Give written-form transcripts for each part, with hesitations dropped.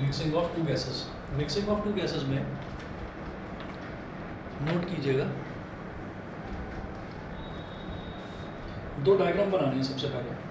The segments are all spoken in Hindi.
Mixing of two gases. Mixing of two gases में नोट कीजिएगा, दो डायग्राम बनानी है सबसे पहले।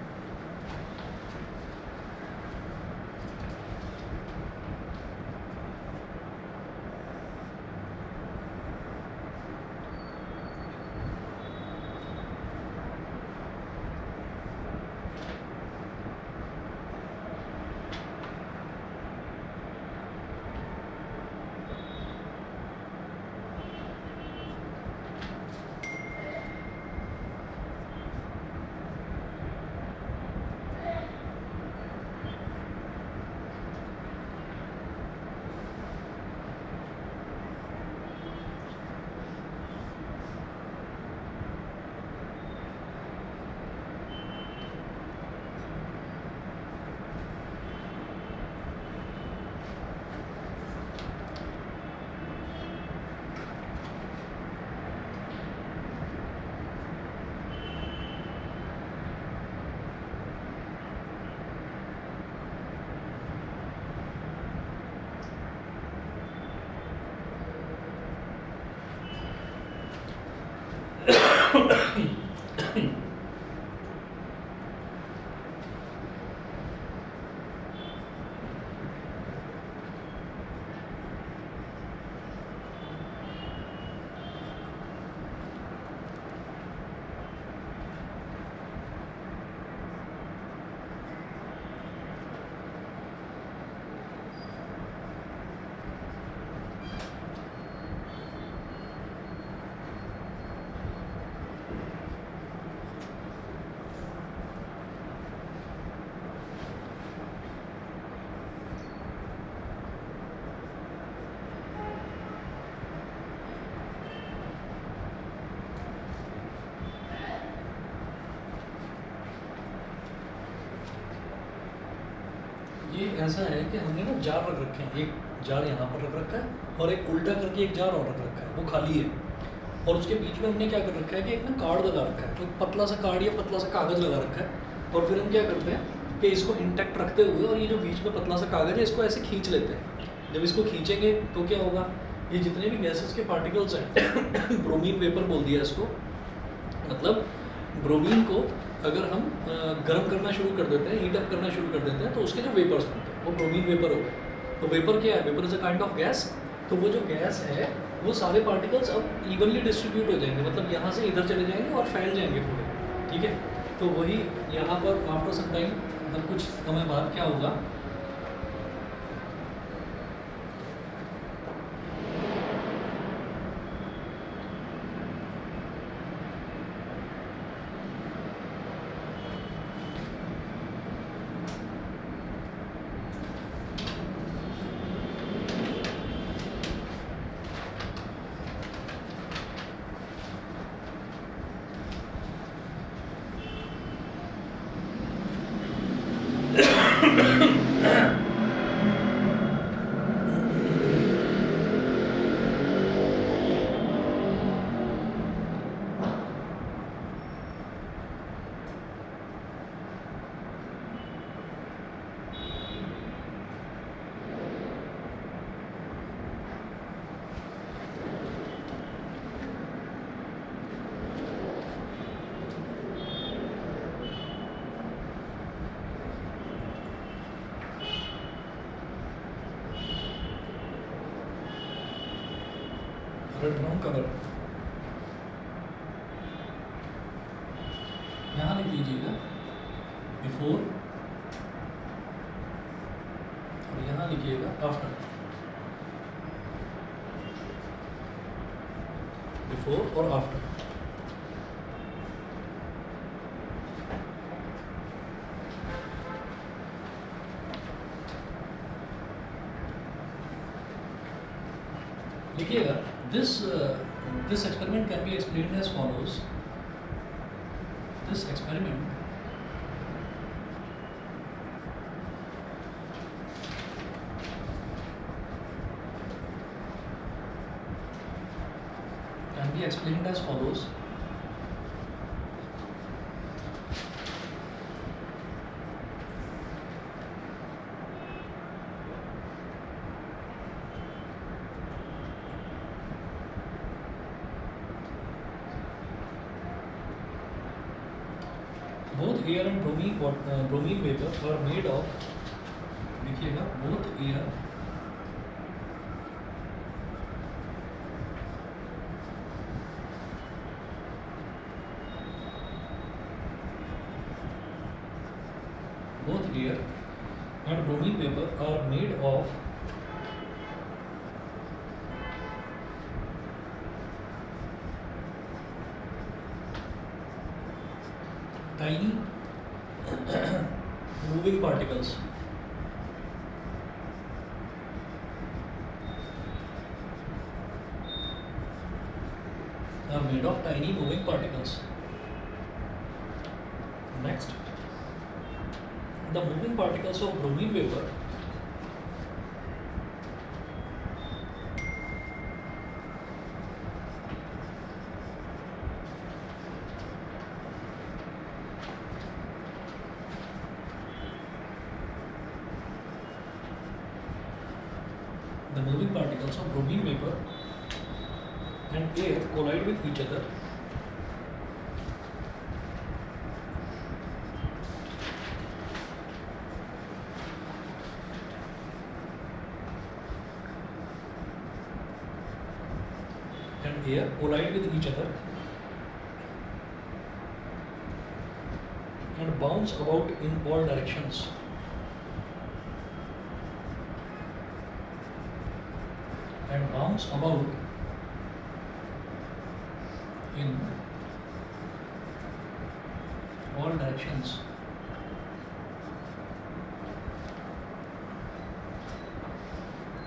ये ऐसा है कि हमने ना जार रख रखे हैं, एक जार यहाँ पर रख रखा है और एक उल्टा करके एक जार और रख रखा है, वो खाली है। और उसके बीच में हमने क्या कर रखा है कि एक ना कार्ड लगा रखा है, तो पतला सा कार्ड या पतला सा कागज़ लगा रखा है। और फिर हम क्या करते हैं कि इसको इंटैक्ट रखते हुए और ये जो बीच में पतला सा कागज़ है इसको ऐसे खींच लेते हैं। जब इसको खींचेंगे तो क्या होगा, ये जितने भी गैसेस के पार्टिकल्स हैं ब्रोमीन वेपर बोल दिया इसको, मतलब ब्रोमीन को अगर हम गर्म करना शुरू कर देते हैं, हीट अप करना शुरू कर देते हैं, तो उसके जो वेपर्स बनते हैं वो ब्रोमीन वेपर हो गए। तो वेपर क्या है, vapour is a kind of gas. तो वो जो गैस है वो सारे पार्टिकल्स अब इवनली डिस्ट्रीब्यूट हो जाएंगे, मतलब यहाँ से इधर चले जाएंगे और फैल जाएंगे पूरे, ठीक है। तो वही यहाँ पर आफ्टर सम टाइम, मतलब कुछ समय बाद क्या होगा, रेड ब्राउन कलर, यहाँ लिख लीजिएगा बिफोर और यहाँ लिखिएगा आफ्टर। बिफोर और आफ्टर। लिखिएगा this experiment can be explained as follows. This experiment can be explained as follows. Both air and bromine vapour are made of, देखिएगा, both air and bromine vapor are made of tiny moving particles. Are made of tiny moving particles. Next, the moving particles of bromine vapor and air collide with each other and bounce about in all directions. And bounce about in all directions.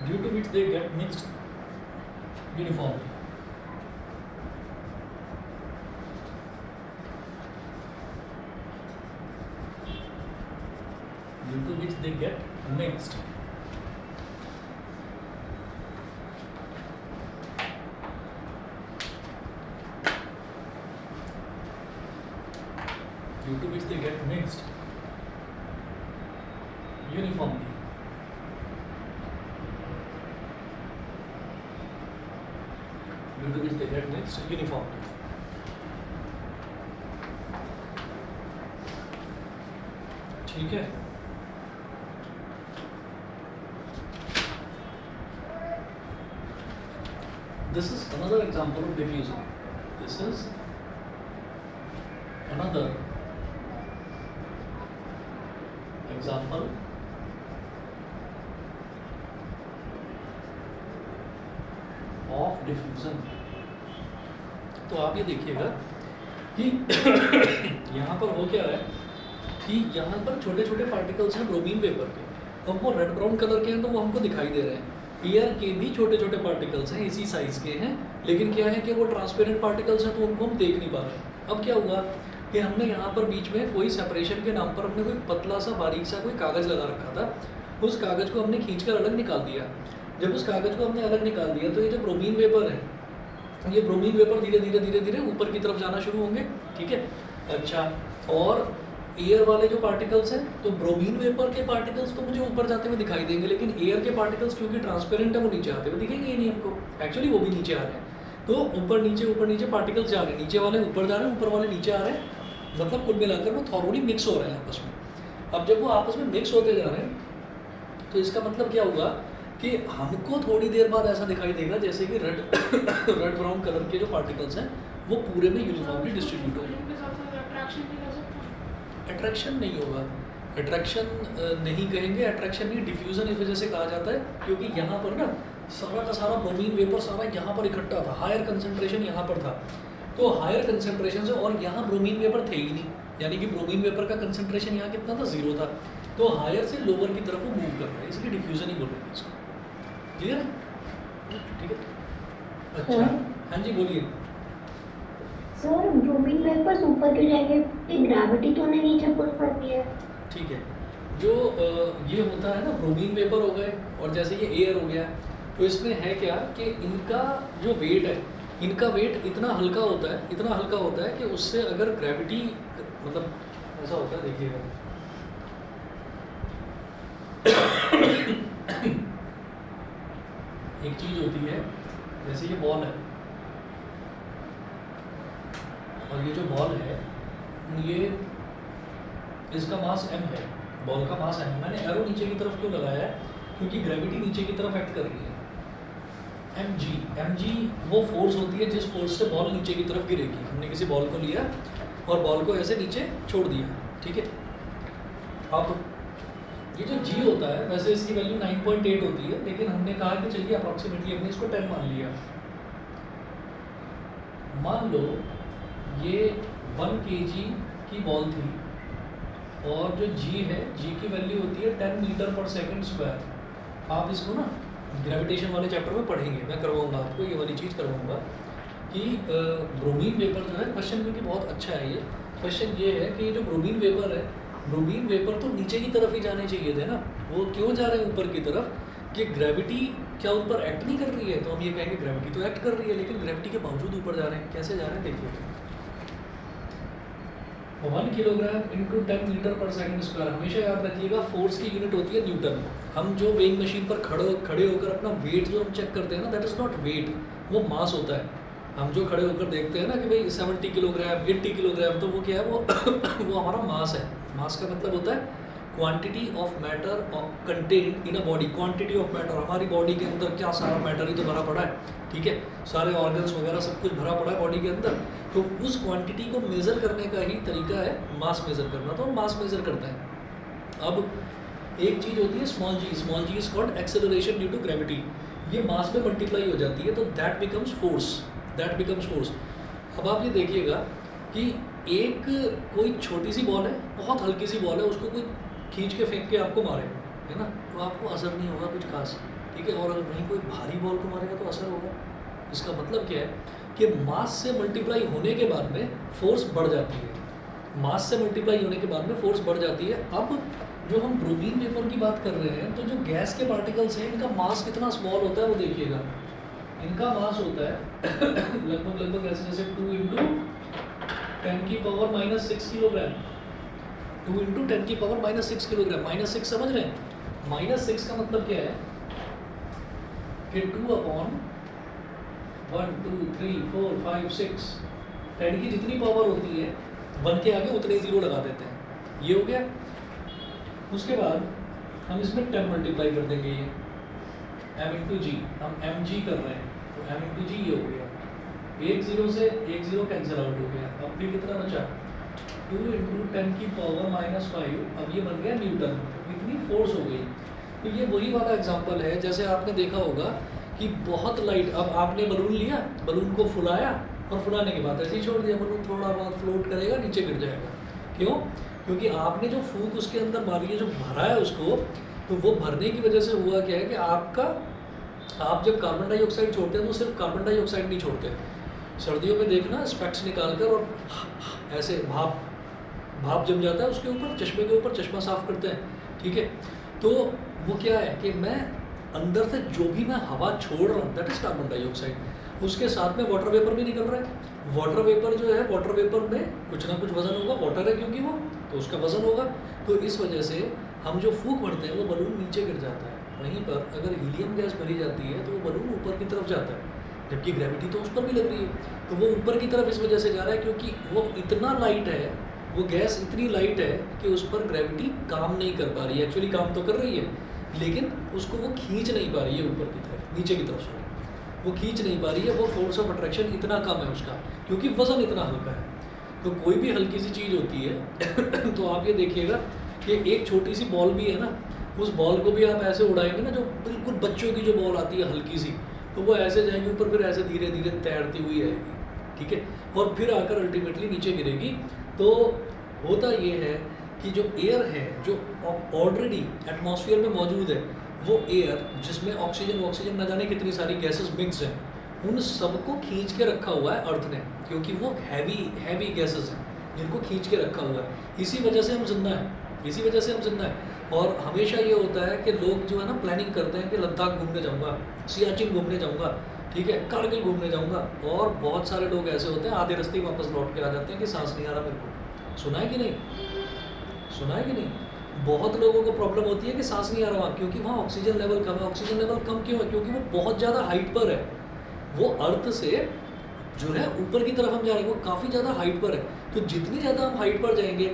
Due to which they get mixed uniformly. Due to which they get mixed. Due to which they get mixed uniformly. Due to which they get mixed uniformly. ठीक है. This is another example of diffusion. This is another example of diffusion. तो आप ये देखिएगा कि यहाँ पर हो क्या रहा है कि यहाँ पर छोटे छोटे पार्टिकल्स हैं ब्रोमीन वेपर के. अब वो रेड ब्राउन कलर के हैं तो वो हमको दिखाई दे रहे हैं. एयर के भी छोटे छोटे पार्टिकल्स हैं, इसी साइज के हैं, लेकिन क्या है कि वो ट्रांसपेरेंट पार्टिकल्स हैं तो उनको हम देख नहीं पा रहे हैं. अब क्या हुआ कि हमने यहाँ पर बीच में कोई सेपरेशन के नाम पर हमने कोई पतला सा बारीक सा कोई कागज़ लगा रखा था. उस कागज़ को हमने खींचकर अलग निकाल दिया. जब उस कागज़ को हमने अलग निकाल दिया तो ये जो ब्रोमीन वेपर है, ये ब्रोमीन वेपर धीरे धीरे धीरे धीरे ऊपर की तरफ जाना शुरू होंगे. ठीक है. अच्छा, और एयर वाले जो पार्टिकल्स हैं, तो ब्रोमीन वेपर के पार्टिकल्स तो मुझे ऊपर जाते हुए दिखाई देंगे, लेकिन एयर के पार्टिकल्स क्योंकि ट्रांसपेरेंट है वो नीचे आते हुए दिखेंगे ही नहीं हमको. एक्चुअली वो भी नीचे आ रहे हैं. तो ऊपर नीचे पार्टिकल्स जा रहे हैं, नीचे वाले ऊपर जा रहे हैं, ऊपर वाले नीचे आ रहे हैं. मतलब कुल मिलाकर वो थॉरोली मिक्स हो रहे हैं आपस में. अब जब वो आपस में मिक्स होते जा रहे हैं तो इसका मतलब क्या हुआ कि हमको थोड़ी देर बाद ऐसा दिखाई देगा जैसे कि रेड ब्राउन कलर के जो पार्टिकल्स हैं वो पूरे में यूनिफॉर्मली डिस्ट्रीब्यूट हो गए. अट्रैक्शन नहीं होगा. अट्रैक्शन नहीं कहेंगे, अट्रैक्शन नहीं, डिफ्यूजन इस वजह से कहा जाता है क्योंकि यहाँ पर ना सारा का सारा ब्रोमीन वेपर सारा यहाँ पर इकट्ठा था. हायर कंसंट्रेशन यहाँ पर था. तो हायर कंसंट्रेशन से, और यहाँ ब्रोमीन वेपर थे ही नहीं, यानी कि ब्रोमीन वेपर का कंसंट्रेशन यहाँ कितना था, 0 था. तो हायर से लोअर की तरफ वो मूव कर रहा है, इसलिए डिफ्यूजन ही बोल रहे हैं इसको. क्लियर है? ठीक है. अच्छा, हाँ जी बोलिए. सर, ब्रोमीन वेपर ऊपर क्यों जाएंगे? ग्रेविटी तो नहीं नीचे पुल करती है. ठीक है. जो ये होता है ना, ब्रोमीन वेपर हो गए और जैसे ये एयर हो गया, तो इसमें है क्या कि इनका जो वेट है, इनका वेट इतना हल्का होता है कि उससे अगर ग्रेविटी, मतलब ऐसा होता है, देखिएगा एक चीज़ होती है, जैसे ये बॉल है और ये जो बॉल है, ये इसका मास m है, बॉल का मास m है। मैंने एरो नीचे की तरफ क्यों लगाया है? क्योंकि ग्रेविटी नीचे की तरफ एक्ट कर रही है। mg वो फोर्स होती है जिस फोर्स से बॉल नीचे की तरफ गिरेगी। हमने किसी बॉल को लिया और बॉल को ऐसे नीचे छोड़ दिया, ठीक है। अब ये जो g होता है, वैसे इसकी वैल्यू 9.8 होती है, लेकिन हमने कहा कि चलिए अप्रॉक्सीमेटली हमने इसको 10 मान लिया। मान लो ये 1 kg की बॉल थी और जो g है, g की वैल्यू होती है 10 मीटर पर सेकंड स्क्वायर। आप इसको ना ग्रेविटेशन वाले चैप्टर में पढ़ेंगे, मैं करवाऊंगा आपको ये वाली चीज़ करवाऊंगा कि ब्रोमीन वेपर जो है, क्वेश्चन क्योंकि बहुत अच्छा है ये क्वेश्चन, ये है कि ये जो ब्रोमीन वेपर है, ब्रोमीन वेपर तो नीचे की तरफ ही जाने चाहिए थे ना, वो क्यों जा रहे हैं ऊपर की तरफ? कि ग्रेविटी क्या उन पर एक्ट नहीं कर रही है? तो हम ये कहेंगे ग्रेविटी तो एक्ट कर रही है, लेकिन ग्रेविटी के बावजूद ऊपर जा रहे हैं। कैसे जा रहे हैं देखिए, 1 किलोग्राम इंटू 10 मीटर पर सेकंड स्क्वायर। हमेशा याद रखिएगा फोर्स की यूनिट होती है न्यूटन। हम जो वेइंग मशीन पर खड़े होकर अपना वेट जो हम चेक करते हैं ना, दैट इज़ नॉट वेट, वो मास होता है। हम जो खड़े होकर देखते हैं ना कि भाई 70 किलोग्राम 80 किलोग्राम, तो वो क्या है? वो हमारा मास है। मास का मतलब होता है quantity of matter content in a body. Quantity of matter, हमारी बॉडी के अंदर क्या सारा मैटर ही तो भरा पड़ा है, ठीक है, सारे ऑर्गन्स वगैरह सब कुछ भरा पड़ा है बॉडी के अंदर। तो उस क्वांटिटी को मेज़र करने का ही तरीका है मास मेज़र करना, तो मास मेज़र करता है। अब एक चीज़ होती है small G is called acceleration due to gravity. ये मास में मल्टीप्लाई हो जाती है, तो दैट बिकम्स फोर्स। अब आप ये देखिएगा कि एक कोई छोटी सी बॉल है, बहुत हल्की सी बॉल है, उसको कोई खींच के फेंक के आपको मारे, है ना, तो आपको असर नहीं होगा कुछ खास, ठीक है। और अगर वहीं कोई भारी बॉल को मारेगा तो असर होगा। इसका मतलब क्या है कि मास से मल्टीप्लाई होने के बाद में फोर्स बढ़ जाती है। मास से मल्टीप्लाई होने के बाद में फोर्स बढ़ जाती है। अब जो हम ब्रोमीन वेपर की बात कर रहे हैं, तो जो गैस के पार्टिकल्स हैं, इनका मास कितना स्मॉल होता है वो देखिएगा। इनका मास होता है लगभग ऐसे जैसे 2 इंटू 10 की पावर -6 किलोग्राम। 2 इंटू 10 की पावर -6 किलोग्राम। -6 समझ रहे हैं? -6 का मतलब क्या है कि 2 अपॉन 1 2 3 4 5 6, 10 की जितनी पावर होती है 1 के आगे उतने जीरो लगा देते हैं। ये हो गया। उसके बाद हम इसमें 10 मल्टीप्लाई कर देंगे, ये m इंटू जी, हम mg कर रहे हैं, तो m इंटू जी ये हो गया। एक जीरो से एक जीरो कैंसिल आउट हो गया। अब फिर कितना बचा? 2 इंटू 10 की पावर -5। अब ये बन गया न्यूटन। इतनी फोर्स हो गई। तो ये वही वाला एग्जांपल है जैसे आपने देखा होगा कि बहुत लाइट, अब आपने बलून लिया, बलून को फुलाया और फुलाने के बाद ऐसे ही छोड़ दिया, बलून थोड़ा बहुत फ्लोट करेगा, नीचे गिर जाएगा। क्यों? क्योंकि आपने जो फूंक उसके अंदर मारी है, जो भरा है उसको, तो वो भरने की वजह से हुआ क्या है कि आप जब कार्बन डाइऑक्साइड छोड़ते हैं तो सिर्फ कार्बन डाइऑक्साइड नहीं छोड़ते। सर्दियों में देखना स्पेक्स निकाल कर और ऐसे भाप जम जाता है उसके ऊपर, चश्मे के ऊपर, चश्मा साफ करते हैं, ठीक है। तो वो क्या है कि मैं अंदर से जो भी मैं हवा छोड़ रहा हूँ, दैट इज़ कार्बन डाइऑक्साइड। उसके साथ में वाटर वेपर भी निकल रहा है। वाटर वेपर जो है, वाटर वेपर में कुछ ना कुछ वजन होगा, वाटर है क्योंकि वो, तो उसका वजन होगा। तो इस वजह से हम जो फूंक भरते हैं वो बलून नीचे गिर जाता है। वहीं पर अगर हीलियम गैस भरी जाती है तो वो बलून ऊपर की तरफ जाता है, जबकि ग्रेविटी तो उस पर भी लग रही है। तो वो ऊपर की तरफ इस वजह से जा रहा है क्योंकि वो इतना लाइट है, वो गैस इतनी लाइट है कि उस पर ग्रेविटी काम नहीं कर पा रही है। एक्चुअली काम तो कर रही है, लेकिन उसको वो खींच नहीं पा रही है ऊपर की तरफ, नीचे की तरफ, सॉरी, वो खींच नहीं पा रही है। वो फोर्स ऑफ अट्रैक्शन इतना कम है उसका, क्योंकि वज़न इतना हल्का है। तो कोई भी हल्की सी चीज़ होती है तो आप ये देखिएगा कि एक छोटी सी बॉल भी है ना, उस बॉल को भी आप ऐसे उड़ाएंगे ना, जो बिल्कुल बच्चों की जो बॉल आती है हल्की सी, तो वो ऐसे जाएगी ऊपर, फिर ऐसे धीरे धीरे तैरती हुई आएगी, ठीक है, और फिर आकर अल्टीमेटली नीचे गिरेगी। तो होता ये है कि जो एयर है, जो ऑलरेडी एटमॉस्फेयर में मौजूद है, वो एयर जिसमें ऑक्सीजन न जाने कितनी सारी गैसेस मिक्स हैं, उन सबको खींच के रखा हुआ है अर्थ ने, क्योंकि वो हैवी गैसेस हैं जिनको खींच के रखा हुआ है। इसी वजह से हम जिंदा हैं। और हमेशा ये होता है कि लोग जो है ना प्लानिंग करते हैं कि लद्दाख घूमने जाऊंगा, सियाचिन घूमने जाऊंगा, ठीक है, कारगिल घूमने जाऊंगा, और बहुत सारे लोग ऐसे होते हैं आधे रास्ते वापस लौट के आ जाते हैं कि सांस नहीं आ रहा मेरे को। सुना है कि नहीं? बहुत लोगों को प्रॉब्लम होती है कि सांस नहीं आ रहा वहाँ, क्योंकि वहाँ ऑक्सीजन लेवल कम है। ऑक्सीजन लेवल कम क्यों है? क्योंकि वो बहुत ज़्यादा हाइट पर है। वो अर्थ से जो है ऊपर की तरफ हम जा रहे हैं वो काफ़ी ज़्यादा हाइट पर है। तो जितनी ज़्यादा हम हाइट पर जाएंगे,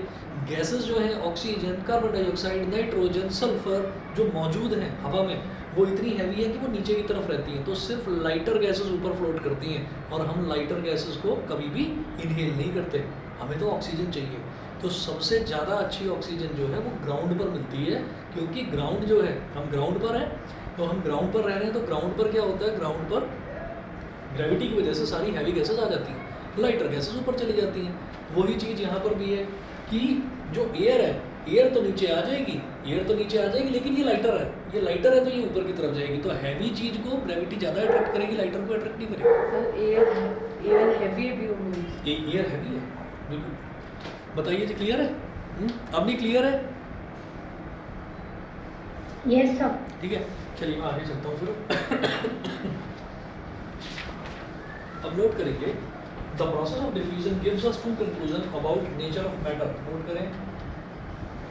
गैसेस जो हैं oxygen, carbon dioxide, nitrogen, sulphur जो मौजूद हैं हवा में, वो इतनी हैवी है कि वो नीचे की तरफ रहती हैं। तो सिर्फ लाइटर गैसेस ऊपर फ्लोट करती हैं और हम लाइटर गैसेस को कभी भी इनहेल नहीं करते, हमें तो ऑक्सीजन चाहिए। तो सबसे ज़्यादा अच्छी ऑक्सीजन जो है वो ग्राउंड पर मिलती है, क्योंकि ग्राउंड जो है, हम ग्राउंड पर हैं, तो हम ग्राउंड पर रह रहे हैं। तो ग्राउंड पर क्या होता है, ग्राउंड पर ग्रेविटी की वजह से सारी हैवी गैसेस आ जाती हैं, लाइटर गैसेस ऊपर चली जाती हैं। वही चीज़ यहाँ पर भी है कि जो एयर है, एयर तो नीचे आ जाएगी, एयर तो नीचे आ जाएगी, लेकिन ये लाइटर है, ये लाइटर है तो ये ऊपर की तरफ जाएगी। तो हैवी चीज़ को ग्रेविटी ज़्यादा अट्रैक्ट करेगी, लाइटर को अट्रैक्ट नहीं करेगी। सर एयर हैवी भी होगी। एयर हैवी है, बिल्कुल। बताइए जी, क्लियर है? अब नहीं क्लियर है? Yes sir. ठीक है, चलिए मैं आगे चलता हूँ फिर। अब नोट करेंगे, the process of diffusion gives us two conclusion about nature of matter. Note करें,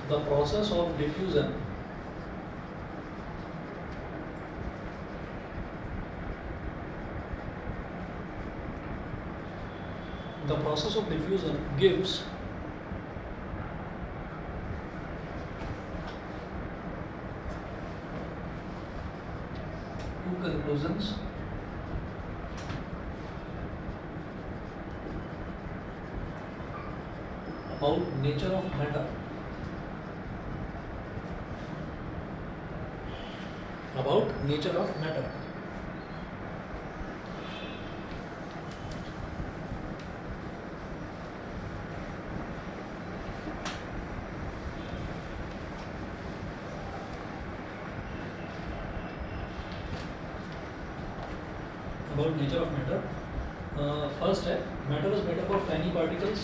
the process of diffusion gives two conclusions about nature of matter. About nature of matter. About nature of matter. First है, matter is made up of tiny particles.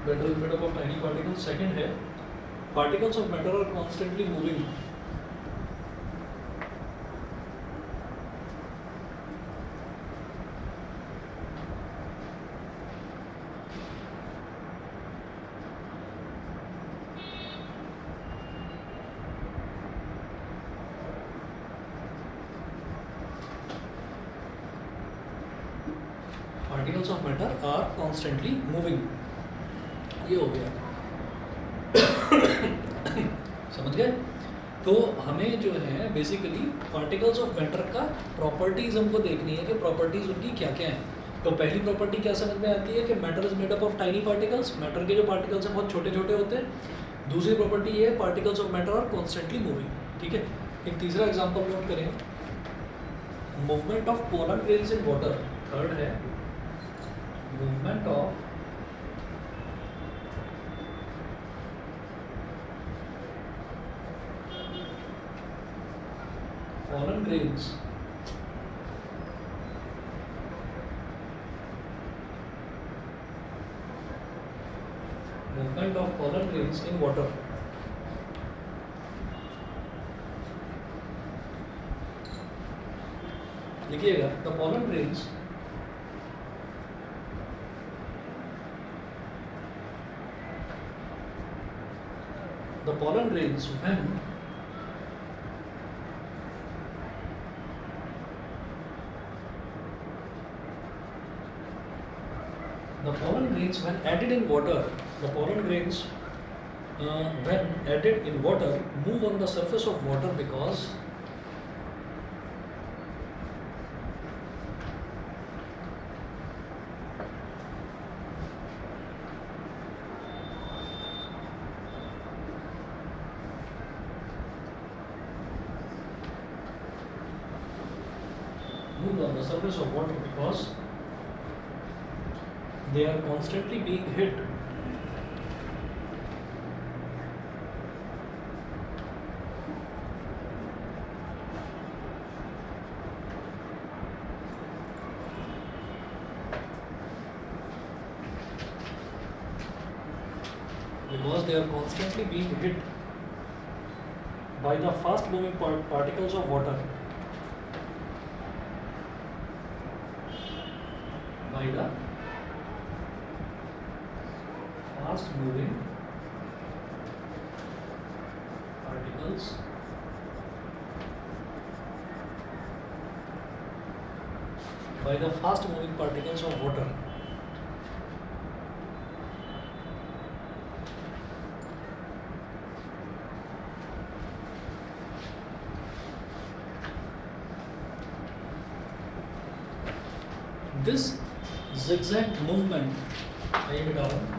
Matter is made up of tiny particles. Second है, particles of matter are constantly moving. Particles of matter are constantly moving. ये हो गया। समझ गए? तो हमें जो है बेसिकली पार्टिकल्स ऑफ मैटर का प्रॉपर्टीज हमको देखनी है कि प्रॉपर्टीज उनकी क्या क्या हैं। तो पहली प्रॉपर्टी क्या समझ में आती है कि matter is made up of tiny particles, matter के जो पार्टिकल्स हैं बहुत छोटे छोटे होते हैं। दूसरी प्रॉपर्टी ये है, particles of matter are constantly moving. ठीक है, एक तीसरा एग्जाम्पल नोट करें, movement of pollen grains in water. Third है, movement of pollen grains movement of pollen grains in water. लिखिएगा, the pollen grains the pollen grains when added in water, when added in water move on the surface of water because they are constantly being hit by the fast moving particles of water. by the fast moving particles of water. This zigzag movement, write it down.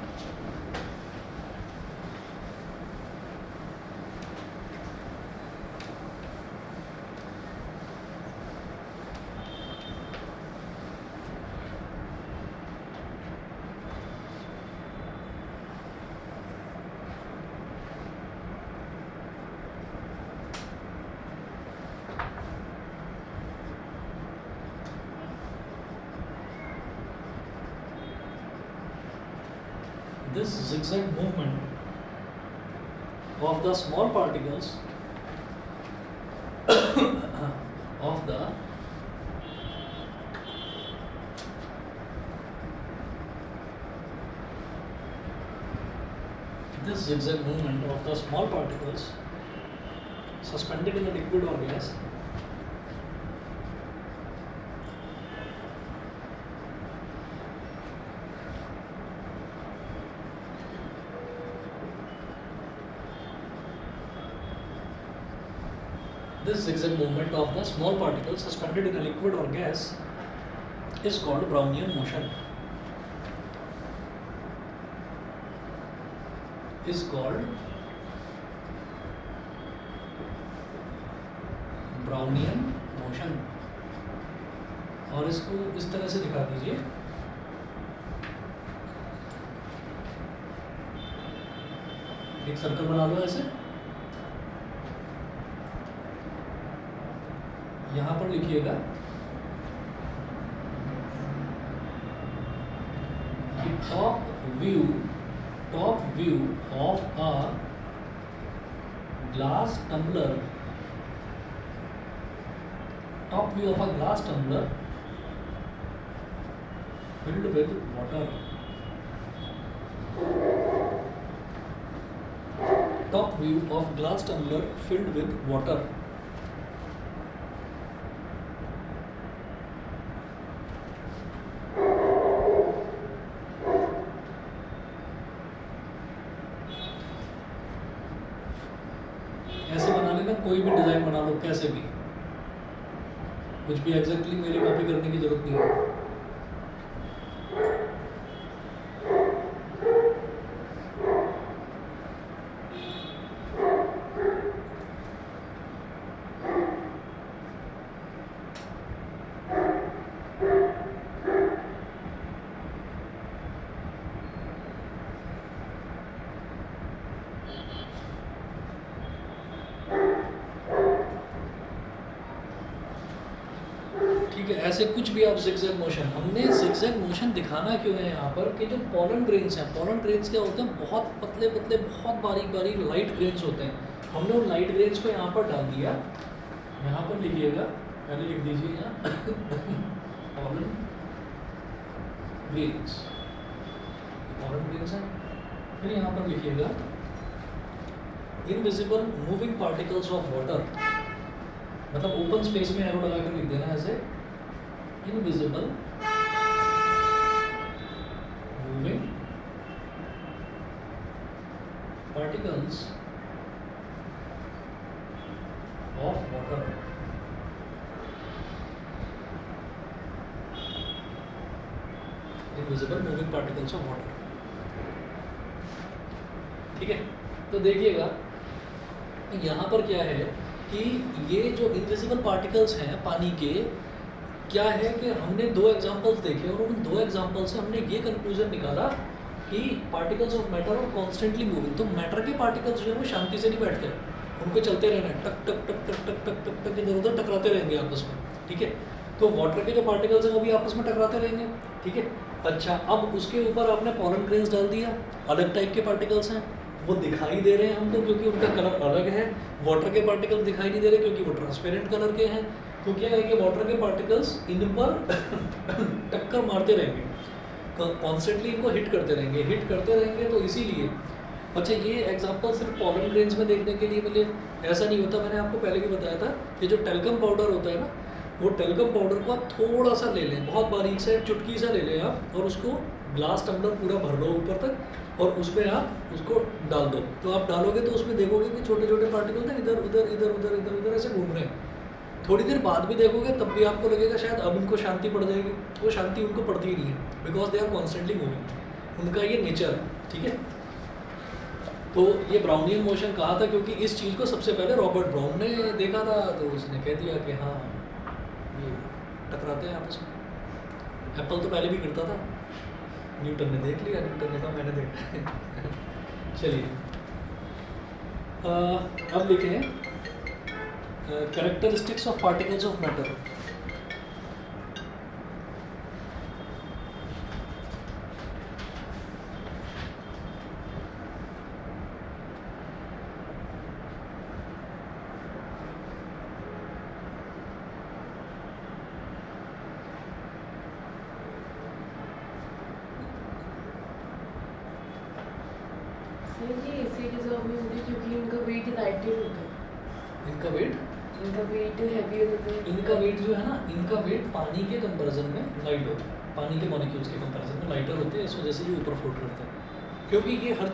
This zigzag movement of the small particles of the small particles suspended in a liquid or gas This zigzag movement of the small particles suspended in a liquid or gas is called Brownian motion. Is called Brownian motion. और इसको इस तरह से दिखा दीजिए. एक सर्कल बना लो ऐसे. यहाँ पर लिखिएगा कि top view of a glass tumbler filled with water. Top view of glass tumbler filled with water. ऐसे बना लेना, कोई भी डिजाइन बना लो कैसे भी, कुछ भी एग्जैक्टली मेरी कॉपी करने की जरूरत नहीं है. ठीक है, ऐसे कुछ भी आप zigzag मोशन, हमने zigzag मोशन दिखाना क्यों है यहाँ पर कि जो पोलन ग्रेन्स हैं, पोलन ग्रेन्स क्या होते हैं, बहुत पतले पतले बहुत बारीक बारीक लाइट ग्रेन्स होते हैं. हमने उन लाइट ग्रेन्स को यहाँ पर डाल दिया. यहाँ पर लिखिएगा, पहले लिख दीजिए यहाँ पोलन ग्रेन्स, पोलन ग्रेन्स हैं. फिर यहाँ पर लिखिएगा invisible moving particles of water, मतलब ओपन स्पेस में एरो लगा कर लिख देना ऐसे, invisible moving particles of water. Invisible moving particles of water. ठीक है, तो देखिएगा यहाँ पर क्या है कि ये जो इनविजिबल पार्टिकल्स हैं पानी के, क्या है कि हमने दो एग्जांपल्स देखे और उन दो एग्जांपल से हमने ये कंक्लूजन निकाला कि particles of matter are constantly moving. तो मैटर के पार्टिकल्स जो है वो शांति से नहीं बैठते, उनको चलते रहना है, टक टक टक टक टक टक टक टक इधर उधर टकराते रहेंगे आपस में. ठीक है, तो वाटर के जो पार्टिकल्स हैं वो भी आपस में टकराते रहेंगे. ठीक है, अच्छा, अब उसके ऊपर आपने पोलन ग्रेन्स डाल दिया, अलग टाइप के पार्टिकल्स हैं, वो दिखाई दे रहे हैं हमको क्योंकि उनका कलर अलग है. वाटर के पार्टिकल्स दिखाई नहीं दे रहे क्योंकि वो ट्रांसपेरेंट कलर के हैं. तो क्या है कि वाटर के पार्टिकल्स इन पर टक्कर मारते रहेंगे. कॉन्स्टेंटली इनको हिट करते रहेंगे तो इसीलिए। अच्छा, ये एग्जांपल सिर्फ पॉलन ग्रेन्स में देखने के लिए मिले ऐसा नहीं होता। मैंने आपको पहले भी बताया था कि जो टेल्कम पाउडर होता है ना, वो टेल्कम पाउडर को आप थोड़ा सा ले लें, बहुत बारीक सा एक चुटकी सा ले लें आप, और उसको ग्लास टम्बलर पूरा भर लो ऊपर तक, और उसमें आप उसको डाल दो। तो आप डालोगे तो उसमें देखोगे कि छोटे छोटे पार्टिकल ना इधर उधर इधर उधर इधर उधर ऐसे घूम रहे हैं। थोड़ी देर बाद भी देखोगे तब भी आपको लगेगा शायद अब इनको शांति पड़ जाएगी। वो शांति उनको पड़ती ही नहीं है, because they are constantly moving, उनका ये नेचर है। ठीक है, तो ये ब्राउनियन मोशन कहा था क्योंकि इस चीज़ को सबसे पहले रॉबर्ट ब्राउन ने देखा था, तो उसने कह दिया कि हाँ ये टकराते हैं आपस में। एप्पल तो पहले भी करता था, न्यूटन ने देख लिया, न्यूटन ने कहा मैंने देखा। चलिए अब लिखे हैं characteristics of particles of matter. ये इसी डिजर्व में होंगे क्योंकि इनका वेट लाइटर होता है। इनका वेट हैवी होता है। इनका वेट जो है ना, इनका वेट पानी के कंपैरिजन में लाइट होता है, पानी के मॉलिक्यूल्स के कंपैरिजन में लाइटर होते हैं, इस वजह से ये ऊपर फ्लोट करते हैं। क्योंकि ये हर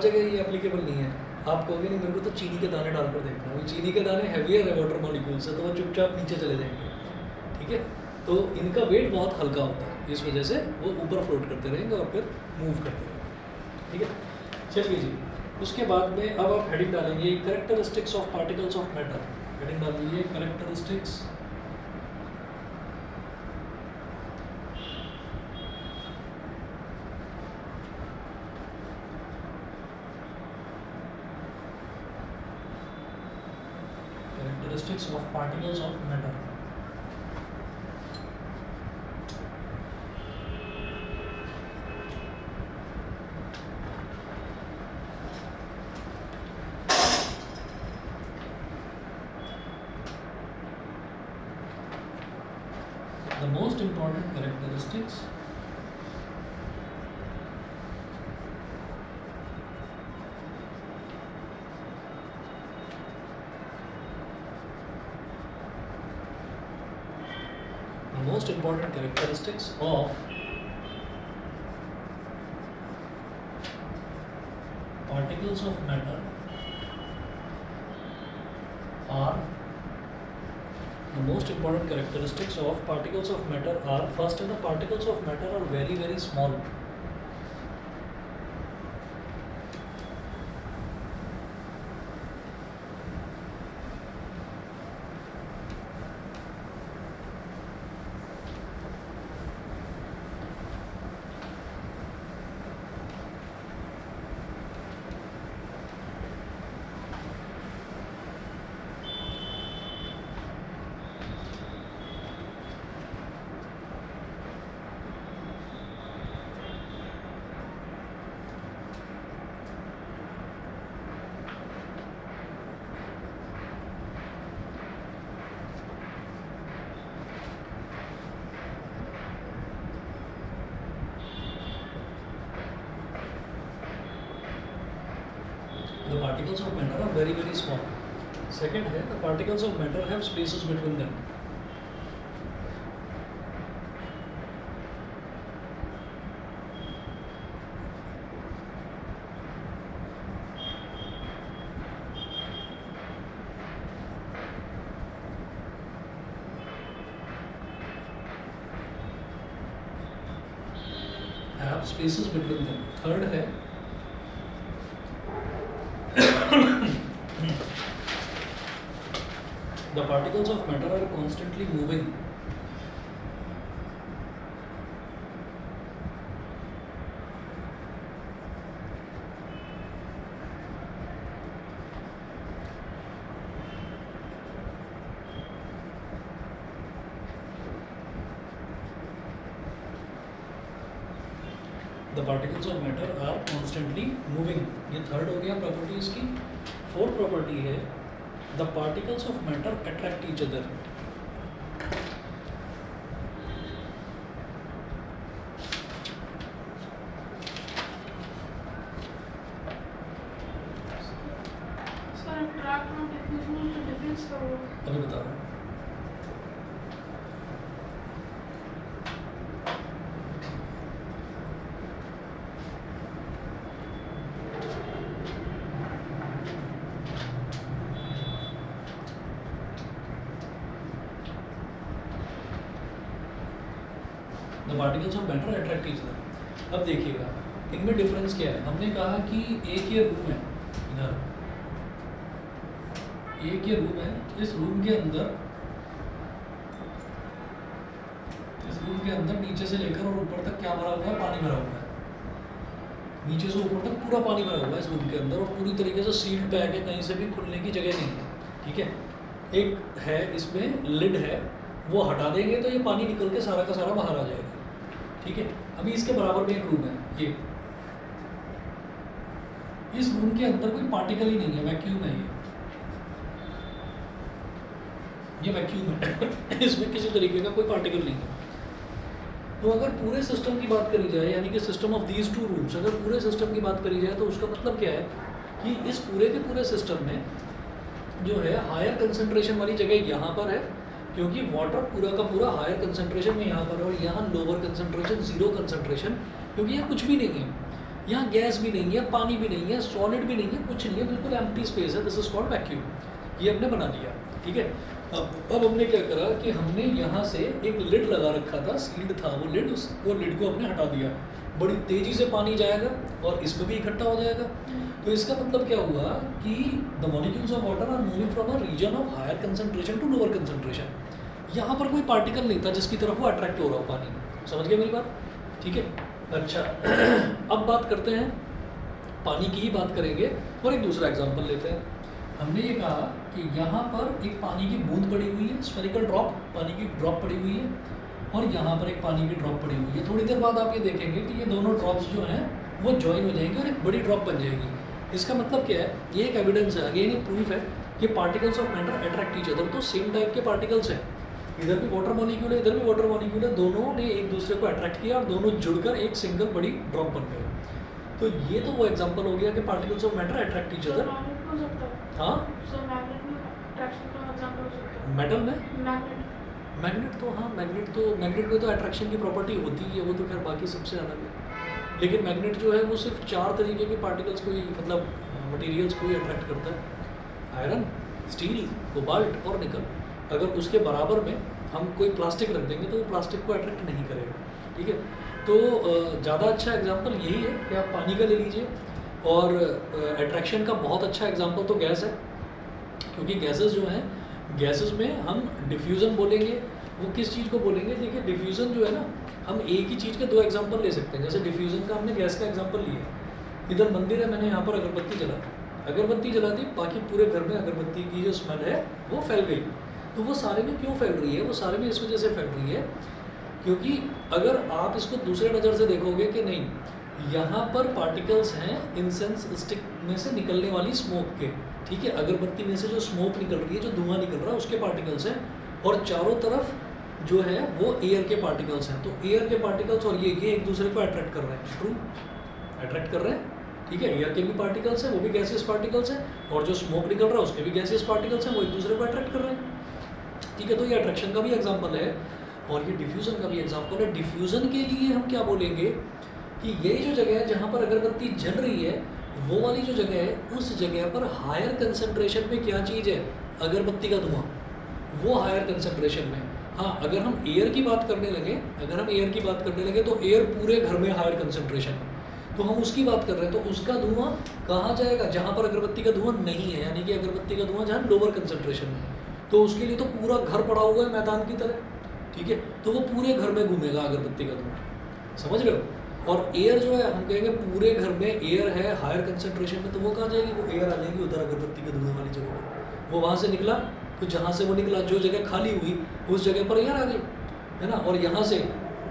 जगह ये एप्लीकेबल नहीं है। आप कहोगे नहीं मेरे को तो चीनी के दाने डालकर देखना, वो चीनी के दाने हैवियर है वाटर मॉलिक्यूल से, तो वो चुपचाप नीचे चले जाएंगे। ठीक है, तो इनका वेट बहुत हल्का होता है, इस वजह से वो ऊपर फ्लोट करते रहेंगे और फिर मूव करते रहेंगे। ठीक है, चलिए जी, उसके बाद में अब आप हेडिंग डालेंगे characteristics of particles of matter. Heading डाल दीजिए characteristics of particles of matter. The most important characteristics of particles of matter are first, the particles of matter are very, very small. The particles of matter are very, very small. Second है, the particles of matter have spaces between them. Have spaces between them. Third है, the particles of matter are constantly moving. The particles of matter are constantly moving. ये थर्ड हो गया प्रॉपर्टी इसकी। फोर्थ प्रॉपर्टी है, the particles of matter attract each other. अभी बता रहा हूँ। The particles of matter attract each other. अब देखिएगा इनमें डिफरेंस क्या है। हमने कहा कि एक ये रूम है, इधर एक ये रूम है, इस रूम के अंदर नीचे से लेकर और ऊपर तक क्या भरा हुआ है, पानी भरा हुआ है। नीचे से ऊपर तक पूरा पानी भरा हुआ है इस रूम के अंदर और पूरी तरीके से सील्ड पैक है, कहीं से भी खुलने की जगह नहीं है। ठीक है, एक है इसमें लिड है, वो हटा देंगे तो ये पानी निकल के सारा का सारा बाहर आ जाएगा। ठीक है, अभी इसके बराबर में एक रूम है, ये इस रूम के अंदर कोई पार्टिकल ही नहीं है, वैक्यूम है ये वैक्यूम है इसमें किसी तरीके का कोई पार्टिकल नहीं है। तो अगर पूरे सिस्टम की बात करी जाए, यानी कि system of these two rooms, अगर पूरे सिस्टम की बात करी जाए तो उसका मतलब क्या है कि इस पूरे के पूरे सिस्टम में जो है हायर कंसंट्रेशन वाली जगह यहाँ पर है, क्योंकि वाटर पूरा का पूरा हायर कंसंट्रेशन में यहाँ पर है, और यहाँ लोअर कंसंट्रेशन, जीरो कंसंट्रेशन, क्योंकि यहाँ कुछ भी नहीं है, यहाँ गैस भी नहीं है, पानी भी नहीं है, सॉलिड भी नहीं है, कुछ नहीं है, बिल्कुल एम्प्टी स्पेस है। This is called vacuum. ये हमने बना लिया। ठीक है, अब हमने क्या करा कि हमने यहाँ से एक लिड लगा रखा था, सील्ड था वो लिड, वो लिड को हमने हटा दिया। बड़ी तेज़ी से पानी जाएगा और इसमें भी इकट्ठा हो जाएगा। तो इसका मतलब क्या हुआ कि the molecules of water are moving from a region of higher concentration to lower concentration. यहाँ पर कोई पार्टिकल नहीं था जिसकी तरफ वो अट्रैक्ट हो रहा हो पानी। समझ गए मेरी बात? ठीक है, अच्छा अब बात करते हैं, पानी की ही बात करेंगे और एक दूसरा एग्जांपल लेते हैं। हमने ये कहा कि यहाँ पर एक पानी की बूंद पड़ी हुई है, स्फेरिकल ड्रॉप, पानी की ड्रॉप पड़ी हुई है, और यहाँ पर एक पानी की ड्रॉप पड़ी हुई है। थोड़ी देर बाद आप ये देखेंगे कि ये दोनों ड्रॉप्स जो हैं वो ज्वाइन हो जाएंगे और एक बड़ी ड्रॉप बन जाएगी। इसका मतलब क्या है, ये एक एविडेंस है, अगेन एक प्रूफ है कि particles of matter attract each other. तो सेम टाइप के पार्टिकल्स हैं, इधर भी वाटर मॉलिक्यूल है, इधर भी वाटर मॉलिक्यूल है, दोनों ने एक दूसरे को अट्रैक्ट किया और दोनों जुड़कर एक सिंगल बड़ी ड्रॉप बन गए। तो ये तो वो एग्जांपल हो गया कि particles of matter attract each other. हाँ, मेटल में मैग्नेट तो, हाँ मैग्नेट में तो अट्रैक्शन की प्रॉपर्टी होती है, वो तो खैर बाकी सबसे अलग है। लेकिन मैग्नेट जो है वो सिर्फ 4 तरीके के पार्टिकल्स को ही, मतलब मटेरियल्स को ही अट्रैक्ट करता है, आयरन, स्टील, कोबाल्ट और निकल। अगर उसके बराबर में हम कोई प्लास्टिक रख देंगे तो वो प्लास्टिक को अट्रैक्ट नहीं करेगा। ठीक है, तो ज़्यादा अच्छा एग्जांपल यही है कि आप पानी का ले लीजिए, और अट्रैक्शन का बहुत अच्छा एग्जांपल तो गैस है, क्योंकि गैसेस जो हैं, गैसेस में हम डिफ्यूज़न बोलेंगे। वो किस चीज़ को बोलेंगे? देखिए डिफ्यूज़न जो है ना, हम एक ही चीज़ के 2 एग्जांपल ले सकते हैं। जैसे डिफ्यूज़न का हमने गैस का एग्जांपल लिया, इधर मंदिर है, मैंने यहाँ पर अगरबत्ती जला दी, बाकी पूरे घर में अगरबत्ती की जो स्मेल है वो फैल गई। तो वो सारे में क्यों फैल रही है? वो सारे में इस वजह से फैल रही है क्योंकि अगर आप इसको दूसरे नज़र से देखोगे कि नहीं, यहाँ पर पार्टिकल्स हैं इंसेंस स्टिक में से निकलने वाली स्मोक के। ठीक है, अगरबत्ती में से जो स्मोक निकल रही है, जो धुआं निकल रहा है, उसके पार्टिकल्स हैं, और चारों तरफ जो है वो एयर के पार्टिकल्स हैं। तो एयर के पार्टिकल्स और ये एक दूसरे को अट्रैक्ट कर रहे हैं। ट्रू, अट्रैक्ट कर रहे हैं। ठीक है, एयर के भी पार्टिकल्स हैं, वो भी गैसियस पार्टिकल्स हैं, और जो स्मोक निकल रहा है उसके भी गैसियस पार्टिकल्स हैं, वो एक दूसरे को अट्रैक्ट कर रहे हैं। ठीक है, तो ये अट्रैक्शन का भी एग्जाम्पल है और ये डिफ्यूज़न का भी एग्जाम्पल है। डिफ्यूज़न के लिए हम क्या बोलेंगे कि ये जो जगह है जहाँ पर अगरबत्ती जल रही है, वो वाली जो जगह है, उस जगह पर हायर कंसंट्रेशन में क्या चीज़ है? अगरबत्ती का धुआं, वो हायर कंसंट्रेशन में। हाँ, अगर हम एयर की बात करने लगे तो एयर पूरे घर में हायर कंसंट्रेशन में, तो हम उसकी बात कर रहे हैं, तो उसका धुआं कहाँ जाएगा? जहाँ पर अगरबत्ती का धुआं नहीं है, यानी कि अगरबत्ती का धुआं जहाँ लोअर कंसंट्रेशन में। तो उसके लिए तो पूरा घर पड़ा हुआ है मैदान की तरह। ठीक है, तो वो पूरे घर में घूमेगा अगरबत्ती का धुआं। समझ रहे हो? और एयर जो है, हम कहेंगे पूरे घर में एयर है हायर कंसंट्रेशन में, तो वो कहाँ जाएगी? वो एयर आ जाएगी उधर अगरबत्ती के धुएं वाली जगह पर। वो वहाँ से निकला, तो जहाँ से वो निकला, जो जगह खाली हुई उस जगह पर एयर आ गई, है ना, और यहाँ से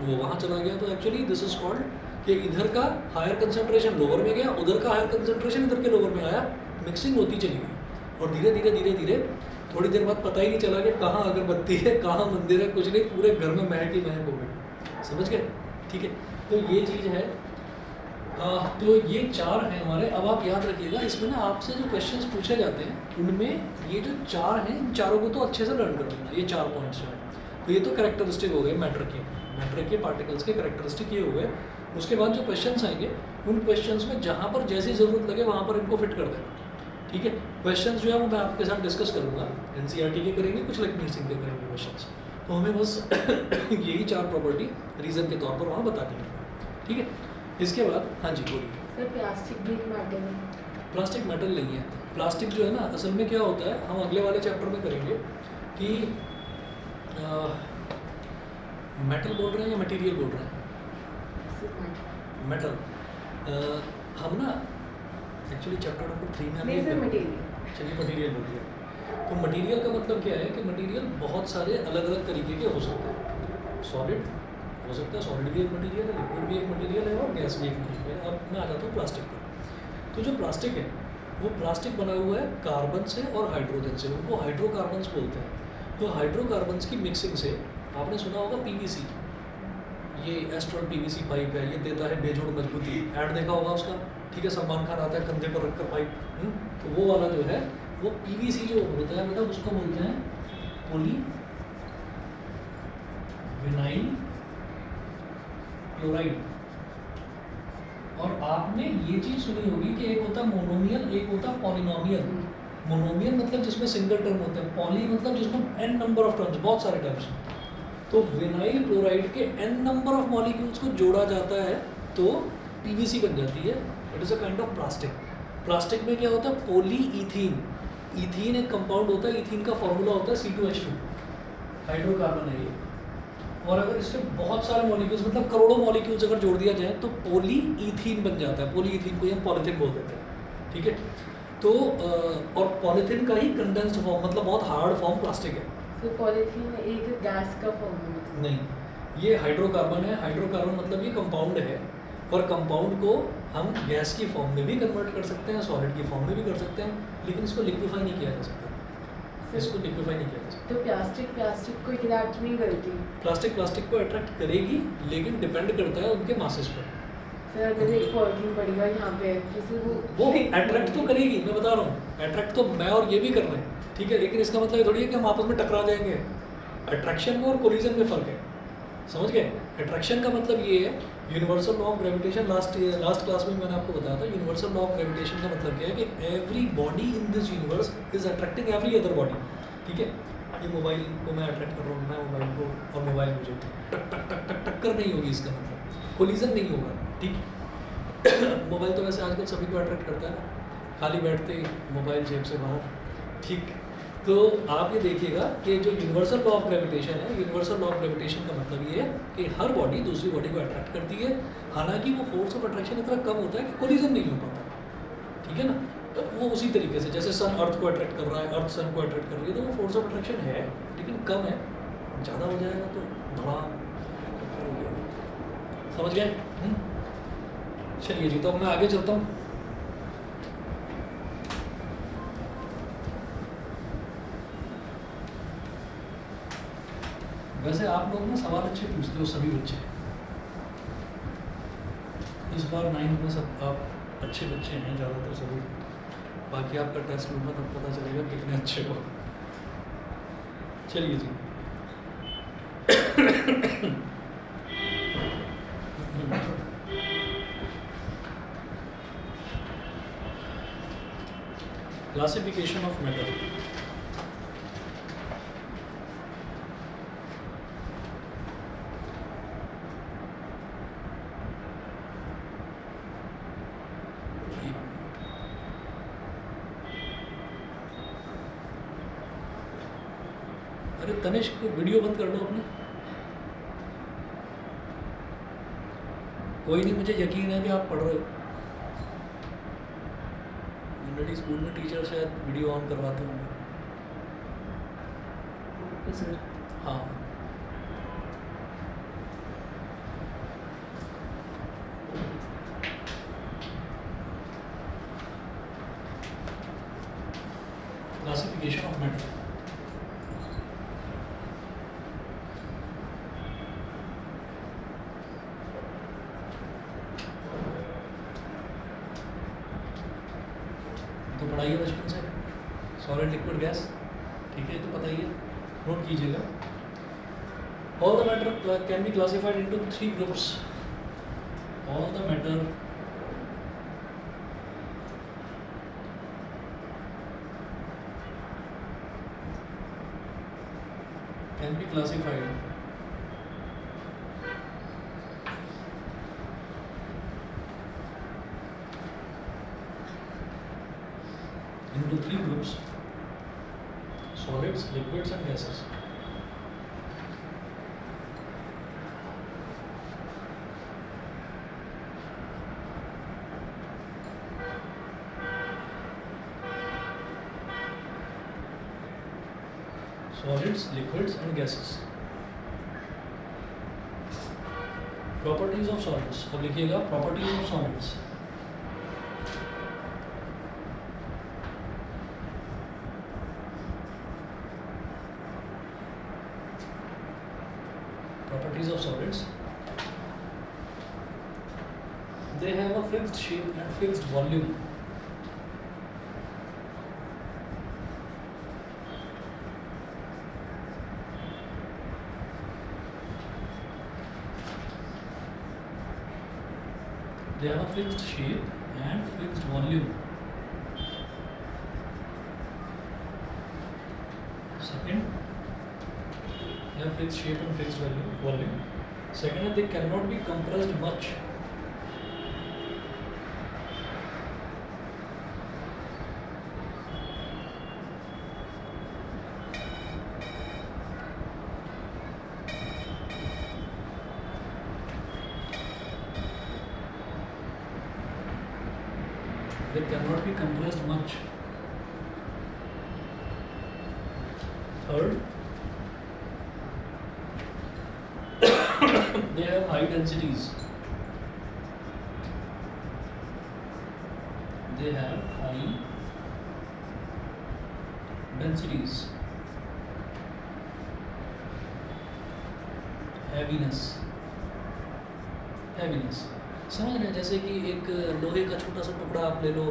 वो वहाँ चला गया। तो एक्चुअली दिस इज कॉल्ड कि इधर का हायर कंसंट्रेशन लोअर में गया, उधर का हायर कंसंट्रेशन इधर के लोअर में आया, मिक्सिंग होती चली गई, और धीरे धीरे थोड़ी देर बाद पता ही नहीं चला कि कहाँ अगरबत्ती है, कहाँ मंदिर है, कुछ नहीं, पूरे घर में महक ही महक हो गई। समझ गए? ठीक है, तो ये चीज़ है। तो ये 4 हैं हमारे। अब आप याद रखिएगा, इसमें ना आपसे जो क्वेश्चंस पूछे जाते हैं उनमें ये जो 4 हैं, इन चारों को तो अच्छे से लर्न कर लेना। ये 4 पॉइंट्स जो हैं, तो ये तो करेक्टरिस्टिक हो गए मैटर के पार्टिकल्स के करेक्टरिस्टिक ये हो गए। उसके बाद जो क्वेश्चंस आएंगे, उन क्वेश्चंस में जहाँ पर जैसी ज़रूरत लगे वहाँ पर इनको फिट कर देना। ठीक है, क्वेश्चंस जो है वो मैं आपके साथ डिस्कस करूँगा। एनसीईआरटी के करेंगे, कुछ लक्ष्मी सिंह के करेंगे क्वेश्चंस। तो हमें बस यही 4 प्रॉपर्टी रीज़न के तौर पर वहाँ बतानी है। ठीक है, इसके बाद हाँ जी बोलिए। सर प्लास्टिक भी एक मैटर है। प्लास्टिक मेटल नहीं है। प्लास्टिक जो है ना, असल में क्या होता है, हम अगले वाले चैप्टर में करेंगे कि मेटल बोल रहे हैं या मटेरियल बोल रहे हैं। सिर्फ मैटर। मेटल हम ना एक्चुअली चैप्टर नंबर 3 में हम नहीं ये सर करेंगे। मटेरियल। चलिए मटेरियल बोल दिया। तो मटेरियल का मतलब क्या है कि मटेरियल बहुत सारे अलग अलग तरीके के हो सकते हैं। सॉलिड हो सकता है, सॉलिड भी एक मटेरियल है, लिक्विड भी एक मटेरियल है, और गैस भी एक मटेरियल है। अब मैं आ जाता हूँ प्लास्टिक पर। तो जो प्लास्टिक है वो प्लास्टिक बना हुआ है कार्बन से और हाइड्रोजन से, उनको हाइड्रोकार्बन्स बोलते हैं। तो हाइड्रोकार्बन्स की मिक्सिंग से आपने सुना होगा पीवीसी, ये एस्ट्रल पीवीसी पाइप है, ये देता है बेजोड़ मजबूती। ऐड देखा होगा उसका, ठीक है, सलमान खान आता है कंधे पर रखकर पाइप। तो वो वाला जो है वो पीवीसी जो होता है मतलब उसको बोलते हैं पॉली विनाइल क्लोराइड। और आपने ये चीज़ सुनी होगी कि एक होता है मोनोमियल, एक होता है पॉलिनोमियल। मोनोमियल मतलब जिसमें सिंगल टर्म होते हैं, पॉली मतलब जिसमें n नंबर ऑफ टर्म्स, बहुत सारे टर्म्स। तो विनाइल क्लोराइड के n नंबर ऑफ मॉलिक्यूल्स को जोड़ा जाता है तो पीवीसी बन जाती है। It is a kind of plastic. Plastic में क्या होता है, पोली ईथीन। ईथीन एक कंपाउंड होता है, ईथीन का फॉर्मूला होता है C2H2, हाइड्रोकार्बन है ये। और अगर इसके बहुत सारे मॉलिक्यूल्स मतलब करोड़ों मॉलिक्यूल्स अगर जोड़ दिया जाए तो पोली ईथीन बन जाता है। पोली ईथीन को हम पॉलीथीन बोल देते हैं। ठीक है, तो और पॉलीथीन का ही कंडेंस्ड फॉर्म मतलब बहुत हार्ड फॉर्म प्लास्टिक है। सर पॉलीथीन एक गैस का फॉर्म है। नहीं, ये हाइड्रोकार्बन है। हाइड्रोकार्बन मतलब ये कंपाउंड है, और कंपाउंड को हम गैस की फॉर्म में भी कन्वर्ट कर सकते हैं, सॉलिड की फॉर्म में भी कर सकते हैं, लेकिन इसको लिक्विफाई नहीं किया जा सकता। इसको लिक्विफाई नहीं किया जा सकता। तो प्लास्टिक को अट्रैक्ट नहीं करती। प्लास्टिक को अट्रैक्ट करेगी, लेकिन डिपेंड करता है उनके मासेस पर। सर अगर एक पॉलीथीन पड़ेगा यहाँ पे, जैसे वो अट्रैक्ट तो करेगी, मैं बता रहा हूँ। अट्रैक्ट तो मैं और ये भी कर रहे हैं, ठीक है, लेकिन इसका मतलब ये थोड़ी है कि हम आपस में टकरा जाएंगे। अट्रैक्शन में और कोलिजन में फ़र्क है, समझ गए। अट्रैक्शन का मतलब ये है, universal law of gravitation, last class में मैंने आपको बताया था। यूनिवर्सल लॉ ऑफ ग्रेविटेशन का मतलब क्या है कि every body in this universe is attracting every other body. ठीक है, ये मोबाइल को मैं अट्रैक्ट कर रहा हूँ, मैं मोबाइल को, और मोबाइल मुझे टक टक टक टक टक्कर नहीं होगी, इसका मतलब कोलिजन नहीं होगा। ठीक मोबाइल तो वैसे आजकल सभी को अट्रैक्ट करता है ना, खाली बैठते ही मोबाइल जेब से बाहर। ठीक, तो आप ये देखिएगा कि जो यूनिवर्सल लॉ ऑफ ग्रेविटेशन है, यूनिवर्सल लॉ ऑफ ग्रेविटेशन का मतलब ये है कि हर बॉडी दूसरी बॉडी को अट्रैक्ट करती है। हालांकि वो फोर्स ऑफ अट्रैक्शन इतना कम होता है कि कोलिजन नहीं हो पाता। ठीक है ना, तो वो उसी तरीके से जैसे सन अर्थ को अट्रैक्ट कर रहा है, अर्थ सन को अट्रैक्ट कर रही है, तो वो फोर्स ऑफ अट्रैक्शन है, लेकिन कम है। ज़्यादा हो जाएगा तो धड़ा हो जाएगा। समझ गए? चलिए जी, तो अब मैं आगे चलता हूँ। वैसे आप लोग ना सवाल अच्छे पूछते हो सभी बच्चे, इस बार 9th में सब आप अच्छे बच्चे हैं ज़्यादातर सभी। बाकी आपका टेस्ट लूँगा तब पता चलेगा कितने अच्छे हो। चलिए जी क्लासिफिकेशन ऑफ मेटल। अरे तनिष्क, वीडियो बंद कर लो अपने। कोई नहीं, मुझे यकीन है कि आप पढ़ रहे हो। ऑलरेडी स्कूल में टीचर शायद वीडियो ऑन करवाते होंगे। सर हाँ, क्लासिफिकेशन ऑफ मेटल। पढ़ाई है बचपन से, सॉलिड लिक्विड गैस, ठीक है, तो पता ही है, नोट कीजिएगा। All the matter can be classified into 3 groups. All the matter can be classified into 3 groups: solids, liquids and gases. Solids, liquids and gases. Properties of solids. अब लिखिएगा properties of solids. Properties of solids. They have a fixed shape and fixed volume. They have a fixed shape and fixed volume. Second, they have fixed shape and fixed volume. Second, they cannot be compressed much. They cannot be compressed much. Third, they have high densities. They have high densities. Heaviness. समझ रहे हैं, जैसे कि एक लोहे का छोटा सा टुकड़ा आप ले लो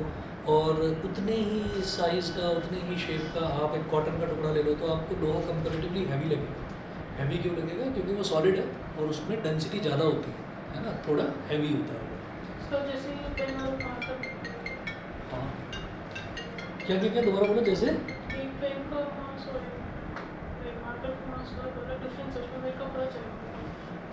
और उतने ही साइज का, उतने ही शेप का आप एक कॉटन का टुकड़ा ले लो, तो आपको लोहा कंपैरेटिवली हैवी लगेगा। हैवी क्यों लगेगा? क्योंकि वो सॉलिड है और उसमें डेंसिटी ज़्यादा होती है ना, थोड़ा हैवी होता है वो। तो जैसे पेन और मार्कर, हाँ, क्या दोबारा बोलो। जैसे एक पेन का मास और एक मार्कर का मास का बड़ा डिफरेंस है, उसमें मेरे को पता चलेगा।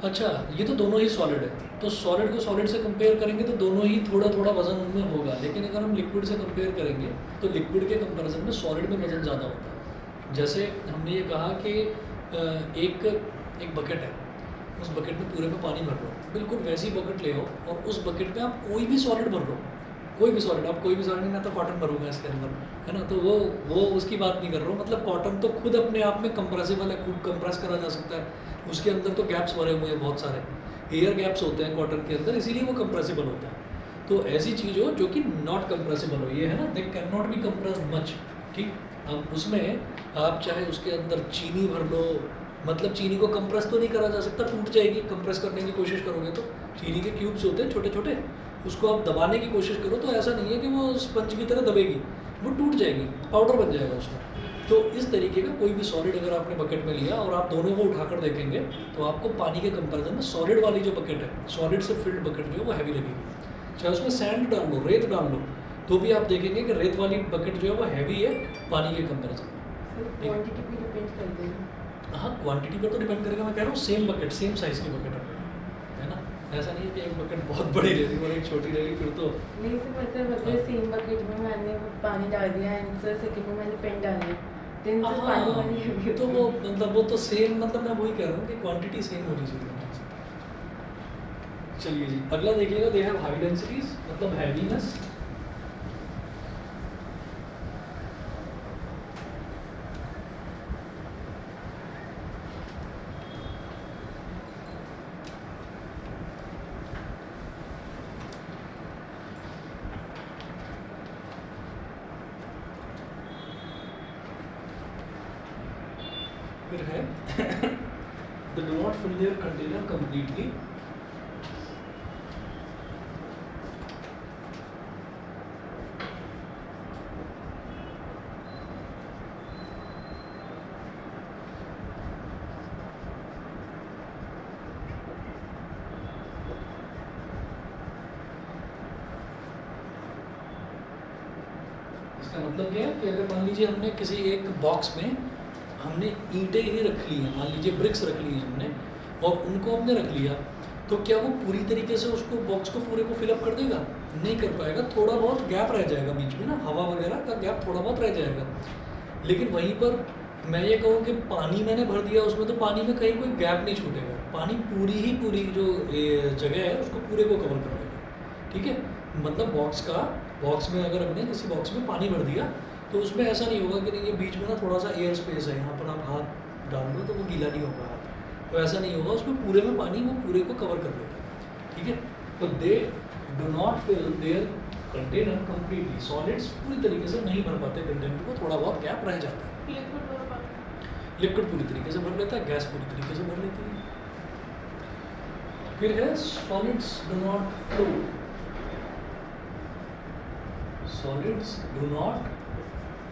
अच्छा, ये तो दोनों ही सॉलिड है, तो सॉलिड को सॉलिड से कंपेयर करेंगे तो दोनों ही थोड़ा थोड़ा वजन उनमें होगा, लेकिन अगर हम लिक्विड से कंपेयर करेंगे तो लिक्विड के कंपैरिजन में सॉलिड में वजन ज़्यादा होता है। जैसे हमने ये कहा कि एक बकेट है, उस बकेट में पूरे में पानी भर लो, बिल्कुल वैसी बकेट ले आओ और उस बकेट में आप कोई भी सॉलिड भर लो, कोई भी सॉलिड, आप कोई भी सॉलिड नहीं, मैं तो कॉटन भरूंगा इसके अंदर, है ना, तो वो उसकी बात नहीं कर रहा हूँ। मतलब कॉटन तो खुद अपने आप में कंप्रेसिबल है, खूब कंप्रेस करा जा सकता है, उसके अंदर तो गैप्स भरे हुए हैं, बहुत सारे एयर गैप्स होते हैं कॉटन के अंदर, इसीलिए वो कंप्रेसिबल होता है। तो ऐसी चीज़ हो जो कि नॉट कंप्रेसिबल हो, ये है ना, दे can not be compressed much, ठीक। अब उसमें आप चाहे उसके अंदर चीनी भर लो, मतलब चीनी को कंप्रेस तो नहीं करा जा सकता, टूट जाएगी, कंप्रेस करने की कोशिश करोगे तो। चीनी के क्यूब्स होते हैं छोटे छोटे, उसको आप दबाने की कोशिश करो तो ऐसा नहीं है कि वो स्पंज की तरह दबेगी, वो टूट जाएगी, पाउडर बन जाएगा उसका। तो इस तरीके का कोई भी सॉलिड अगर आपने बकेट में लिया और आप दोनों को उठाकर देखेंगे तो आपको पानी के कंपैरिजन में सॉलिड वाली जो बकेट है, सॉलिड से फिल्ड बकेट जो है वो हैवी लगेगी। चाहे उसमें सैंड डाल लो, रेत डाल लो, तो भी आप देखेंगे कि रेत वाली बकेट जो है वो हैवी है पानी के कंपैरिजन में। क्वांटिटी पे डिपेंड करते हैं। हाँ, क्वांटिटी पर तो डिपेंड करेगा, मैं कह रहा हूँ सेम बकेट, सेम साइज़ की बकेट है ना, ऐसा नहीं है कि एक बकेट बहुत बड़ी ले ली और एक छोटी ले ली, फिर तो नहीं से मतलब सेम बकेट में मैंने पानी डाल दिया एंड सर सेकंड में मैंने पेन डाल दिया, देन से पानी वाली हैवी तो वो मतलब वो तो सेम, मतलब मैं वही कह रहा हूँ कि क्वांटिटी सेम होनी चाहिए। चलिए जी, अगला देखिएगा, दे हैव हाई डेंसिटीज, मतलब हैवीनेस। फिर है they do not fill their container completely, इसका मतलब क्या है कि अगर मान लीजिए हमने किसी एक बॉक्स में हमने ईंटें ही रख ली हैं, मान लीजिए ब्रिक्स रख ली हैं हमने, और उनको हमने रख लिया, तो क्या वो पूरी तरीके से उसको बॉक्स को पूरे को फिलअप कर देगा? नहीं कर पाएगा, थोड़ा बहुत गैप रह जाएगा बीच में ना, हवा वगैरह का गैप थोड़ा बहुत रह जाएगा। लेकिन वहीं पर मैं ये कहूँ कि पानी मैंने भर दिया उसमें, तो पानी में कहीं कोई गैप नहीं छूटेगा, पानी पूरी ही पूरी जो जगह है उसको पूरे को कवर कर देगा। ठीक है, मतलब बॉक्स में अगर हमने किसी बॉक्स में पानी भर दिया तो उसमें ऐसा नहीं होगा कि नहीं ये बीच में ना थोड़ा सा एयर स्पेस है, यहाँ पर आप हाथ डाल लो तो वो गीला नहीं होगा हाथ, तो ऐसा नहीं होगा, उसमें पूरे में पानी वो पूरे को कवर कर देगा। ठीक है, तो they do not fill their container completely, solids पूरी तरीके से नहीं भर पाते कंटेनर को, थोड़ा बहुत गैप रह जाता है। लिक्विड पूरी तरीके से भर लेता है, गैस पूरी तरीके से भर लेती है। फिर है solids do not flow, solids do not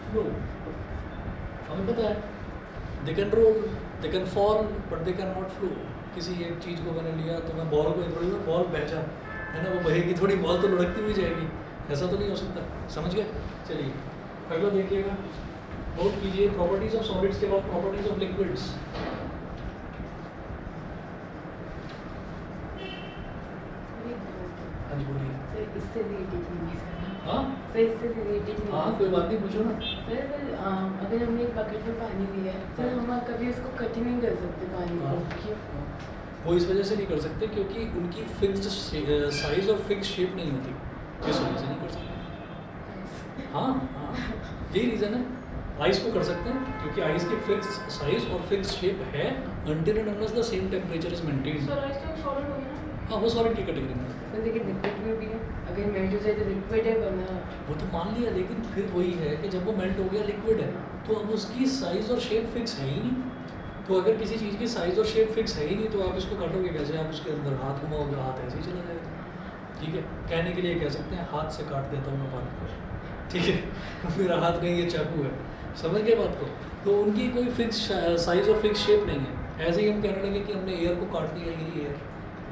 flow, हमें पता है they can roll, they can fall, but they can not flow. किसी एक चीज़ को मैंने लिया तो मैं बॉल को थोड़ी ना, बॉल बह जा, है ना, वो बहेगी थोड़ी, बॉल तो लुढ़कती हुई जाएगी, ऐसा तो नहीं हो सकता। समझ गए? चलिए अगला देखिएगा, नोट कीजिए प्रॉपर्टीज ऑफ सॉलिड्स के बाद प्रॉपर्टीज ऑफ लिक्विड्स। हाँ जी बोलिए। इससे रिलेटेड नहीं है सर। हाँ सर इससे रिलेटेड नहीं हाँ है। कोई बात नहीं, पूछो ना। सर अगर हमने एक बकेट में पानी लिया है सर, हम कभी उसको कट ही नहीं कर सकते पानी को, हाँ। क्यों? वो इस वजह से नहीं कर सकते क्योंकि उनकी फिक्स्ड साइज और फिक्स शेप नहीं होती, इस वजह से नहीं कर सकते। हाँ हाँ, यही रीज़न है। आइस को कर सकते हैं क्योंकि आइस की फिक्स साइज और फिक्स शेप है, until and unless the same temperature is maintained. हाँ वो सॉलिड की कैटेगरी में आता है। सर लेकिन लिक्विड में भी है, अगर मेल्ट हो जाए तो लिक्विड है, वरना वो तो मान लिया, लेकिन फिर वही है कि जब वो मेल्ट हो गया लिक्विड है तो अब उसकी साइज और शेप फिक्स है ही नहीं। तो अगर किसी चीज़ की साइज और शेप फिक्स है ही नहीं तो आप इसको काटोगे कैसे? आप उसके अंदर हाथ घुमाओगे, हाथ ऐसे ही चला जाएगा। ठीक है, कहने के लिए कह सकते हैं हाथ से काट देता हूँ मैं पानी को, ठीक है मेरा हाथ नहीं, ये चाकू है। समझ गए बात को? तो उनकी कोई फिक्स साइज और फिक्स शेप नहीं है। ऐसे ही हम कहने लगे कि हमने एयर को काट दिया, ये एयर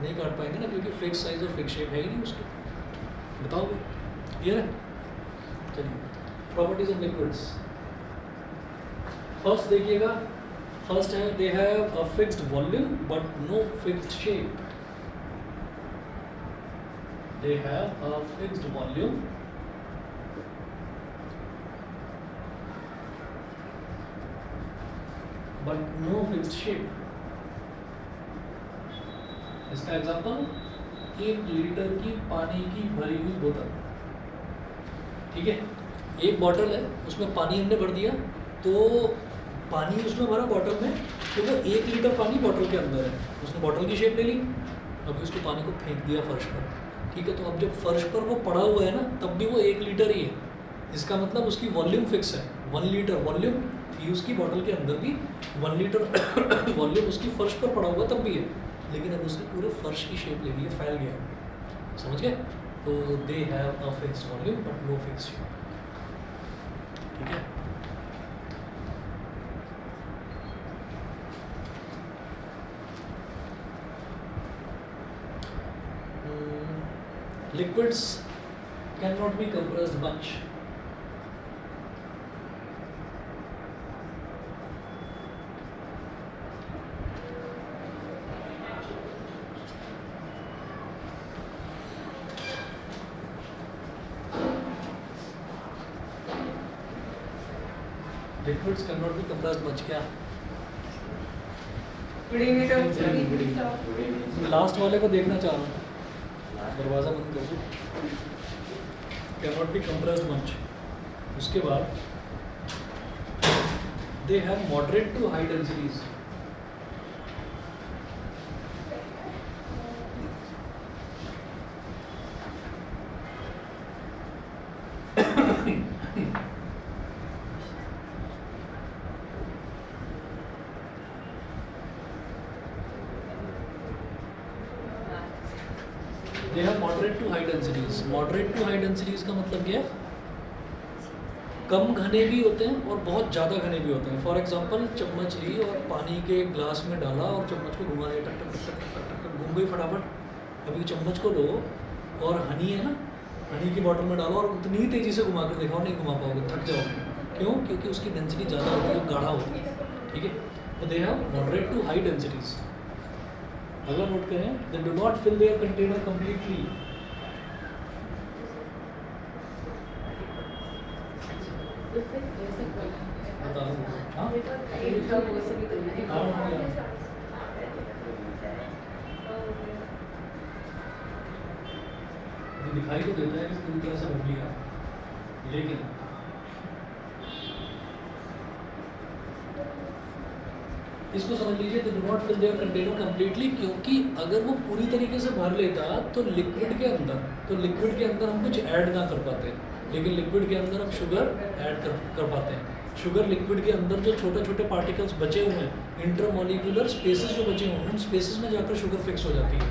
नहीं काट पाएंगे ना, क्योंकि फिक्स साइज और फिक्स शेप है ही नहीं उसकी। बताओगे? क्लियर है? चलिए प्रॉपर्टीज ऑफ लिक्विड्स। फर्स्ट देखिएगा, फर्स्ट है they have a fixed volume but no fixed shape. They have a fixed volume but no fixed shape. इसका एग्जांपल 1 लीटर की पानी की भरी हुई बोतल। ठीक है, एक बॉटल है उसमें पानी हमने भर दिया, तो पानी उसमें भरा बॉटल में, तो वो 1 लीटर पानी बॉटल के अंदर है। उसने बॉटल की शेप ले ली, अभी उसको पानी को फेंक दिया फर्श पर। ठीक है, तो अब जब फर्श पर वो पड़ा हुआ है ना, तब भी वो 1 लीटर ही है। इसका मतलब उसकी वॉल्यूम फिक्स है, 1 लीटर वॉल्यूम थी उसकी बॉटल के अंदर भी, 1 लीटर वॉल्यूम उसकी फर्श पर पड़ा हुआ तब भी है, लेकिन अब उसने पूरे फर्श की शेप ले ली है, फैल गया। समझ गए? तो they have a fixed volume but no fixed shape. ठीक है, liquids cannot be compressed much. Liquids cannot be compressed much. क्या? लास्ट वाले को देखना चाह रहा हूँ, दरवाज़ा बंद कर दो। Cannot be compressed much. उसके बाद they have moderate to high densities. They have moderate to high densities. Moderate to high densities का मतलब क्या है? कम घने भी होते हैं और बहुत ज़्यादा घने भी होते हैं। फॉर एग्जांपल चम्मच ली और पानी के ग्लास में डाला और चम्मच को घुमा दिया, टक टक टक टक टक टक घूम गई फटाफट। अभी चम्मच को लो और हनी है ना, हनी की बॉटल में डालो और उतनी ही तेज़ी से घुमा कर दिखाओ, नहीं घुमा पाओगे, थक जाओगे। क्यों? क्योंकि उसकी डेंसिटी ज़्यादा होती है, गाढ़ा होता है, ठीक है। तो they have moderate to high densities. अगला नोट करें, they do not fill their container completely. बता दो। हाँ ये दिखाई तो देता है कि पूरी तरह से भर लिया, लेकिन इसको समझ लीजिए कि do not fill their container completely, क्योंकि अगर वो पूरी तरीके से भर लेता तो लिक्विड के अंदर हम कुछ ऐड ना कर पाते, लेकिन लिक्विड के अंदर हम शुगर ऐड कर पाते हैं। शुगर लिक्विड के अंदर जो छोटे छोटे पार्टिकल्स बचे हुए हैं, इंटरमॉलिक्यूलर स्पेसेस जो बचे हुए हैं, उन स्पेसेस में जाकर शुगर फिक्स हो जाती है,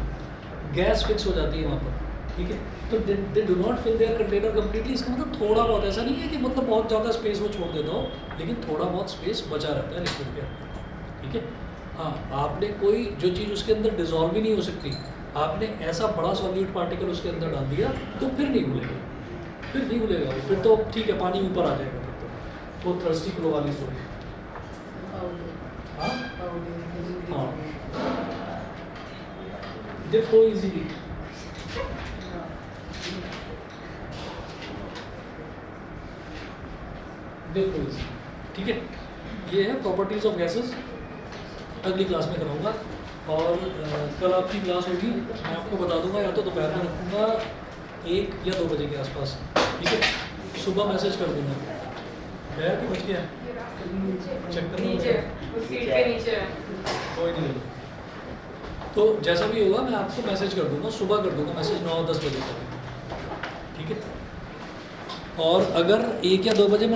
गैस फिक्स हो जाती है वहाँ पर, ठीक है। तो they do not fill their container completely, इसका मतलब थोड़ा बहुत, ऐसा नहीं है कि मतलब बहुत ज़्यादा स्पेस वो छोड़ देता हो, लेकिन थोड़ा बहुत स्पेस बचा रहता है लिक्विड के अंदर, ठीक है। हाँ, आपने कोई जो चीज़ उसके अंदर डिजॉल्व ही नहीं हो सकती, आपने ऐसा बड़ा सॉल्यूट पार्टिकल उसके अंदर डाल दिया तो फिर नहीं घुलेगा, फिर तो ठीक है, पानी ऊपर आ जाएगा, फिर तो वो थर्स्टी फ्लो वाली स्टोरी। हाँ हाँ, दे फ्लो इजीली। ठीक है, ये है प्रॉपर्टीज ऑफ गैसेस। अगली क्लास में कराऊंगा, और कल आपकी क्लास होगी, मैं आपको बता दूंगा, या तो दोपहर में रखूँगा 1 या 2 बजे के आसपास, ठीक है। सुबह मैसेज कर दूंगा, गया कि बच गया, चेक करना नीचे उस सीट के नीचे। कोई नहीं ले लो। तो जैसा भी होगा मैं आपको मैसेज कर दूंगा, सुबह कर दूंगा मैसेज 9-10 बजे तक, ठीक है। और अगर 1 या 2 बजे